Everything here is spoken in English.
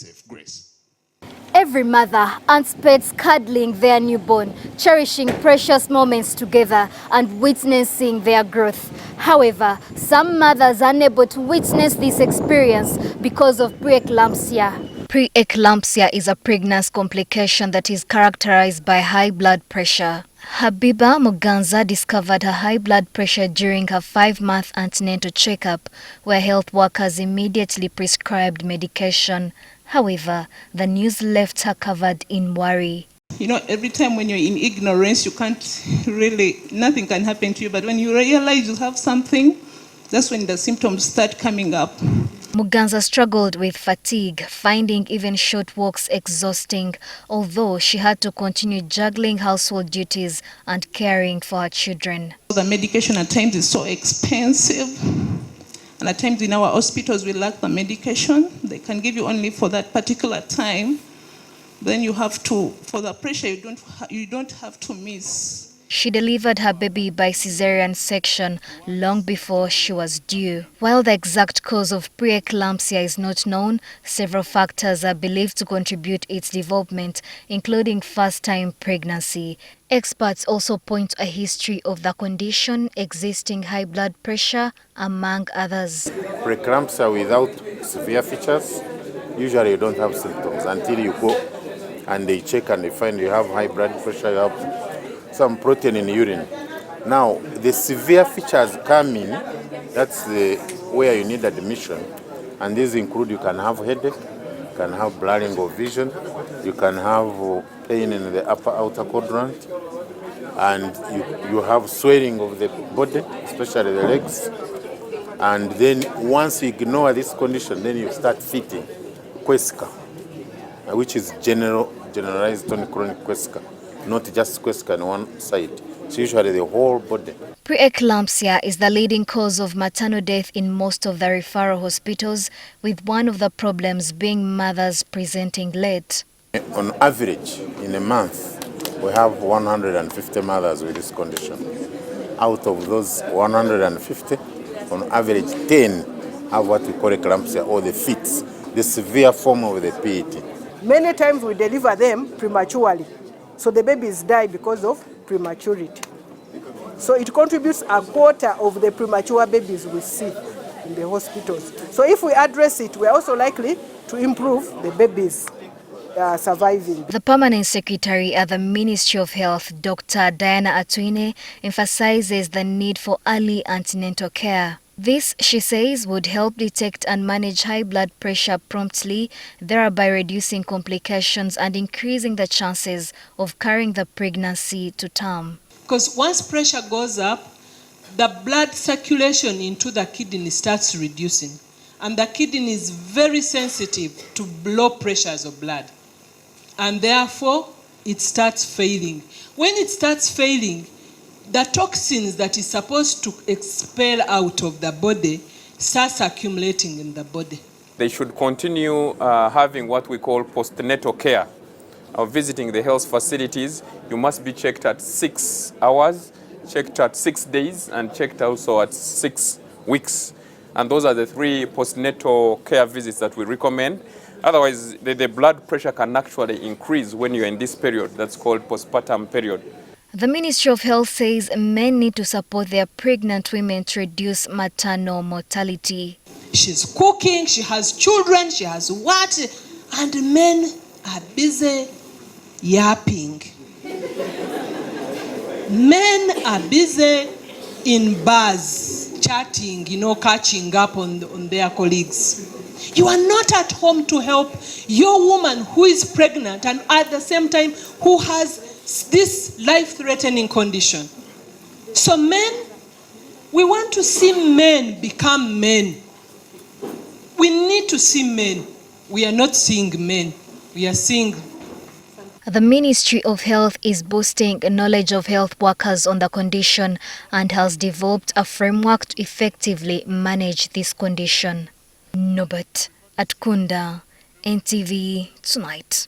safe. Grace. Every mother anticipates cuddling their newborn, cherishing precious moments together and witnessing their growth. However, some mothers are unable to witness this experience because of pre-eclampsia. Pre-eclampsia is a pregnancy complication that is characterized by high blood pressure. Habiba Muganza discovered her high blood pressure during her 5-month antenatal checkup, where health workers immediately prescribed medication. However, the news left her covered in worry. You know, every time when you're in ignorance, you can't really, nothing can happen to you. But when you realize you have something, that's when the symptoms start coming up. Muganza struggled with fatigue, finding even short walks exhausting, although she had to continue juggling household duties and caring for her children. The medication at times is so expensive. And at times in our hospitals, we lack the medication. They can give you only for that particular time. Then you have to, for the pressure, you don't have to miss. She delivered her baby by cesarean section long before she was due. While the exact cause of pre-eclampsia is not known, several factors are believed to contribute its development, including first-time pregnancy. Experts also point to a history of the condition, existing high blood pressure, among others. Pre-eclampsia without severe features, usually you don't have symptoms until you go and they check and they find you have high blood pressure, you have some protein in urine. Now, the severe features come in, that's where you need admission. And these include you can have headache, you can have blurring of vision, you can have pain in the upper outer quadrant, and you have swelling of the body, especially the legs. And then once you ignore this condition, then you start fitting Quesica, which is generalized tonic-clonic Quesica, not just Quesica on one side. It's usually the whole body. Pre-eclampsia is the leading cause of maternal death in most of the referral hospitals, with one of the problems being mothers presenting late. On average, in a month, we have 150 mothers with this condition. Out of those 150, on average 10 have what we call eclampsia, or the fits, the severe form of the PET. Many times we deliver them prematurely, so the babies die because of prematurity. So it contributes a quarter of the premature babies we see in the hospitals. So if we address it, we're also likely to improve the babies surviving. The permanent secretary at the Ministry of Health, Dr. Diana Atwine, emphasizes the need for early antenatal care. This, she says, would help detect and manage high blood pressure promptly, thereby reducing complications and increasing the chances of carrying the pregnancy to term. Because once pressure goes up, the blood circulation into the kidney starts reducing. And the kidney is very sensitive to low pressures of blood. And therefore, it starts failing. When it starts failing, the toxins that is supposed to expel out of the body starts accumulating in the body. They should continue having what we call postnatal care. Visiting the health facilities, you must be checked at 6 hours, checked at 6 days, and checked also at 6 weeks. And those are the 3 postnatal care visits that we recommend. Otherwise, the blood pressure can actually increase when you're in this period. That's called postpartum period. The Ministry of Health says men need to support their pregnant women to reduce maternal mortality. She's cooking, she has children, she has what? And men are busy yapping. Men are busy in bars, chatting, catching up on their colleagues. You are not at home to help your woman who is pregnant and at the same time who has this life-threatening condition. So men, we want to see men become men. We need to see men. We are not seeing men. We are seeing. The Ministry of Health is boosting knowledge of health workers on the condition and has developed a framework to effectively manage this condition. Norbert Atkunda, NTV Tonight.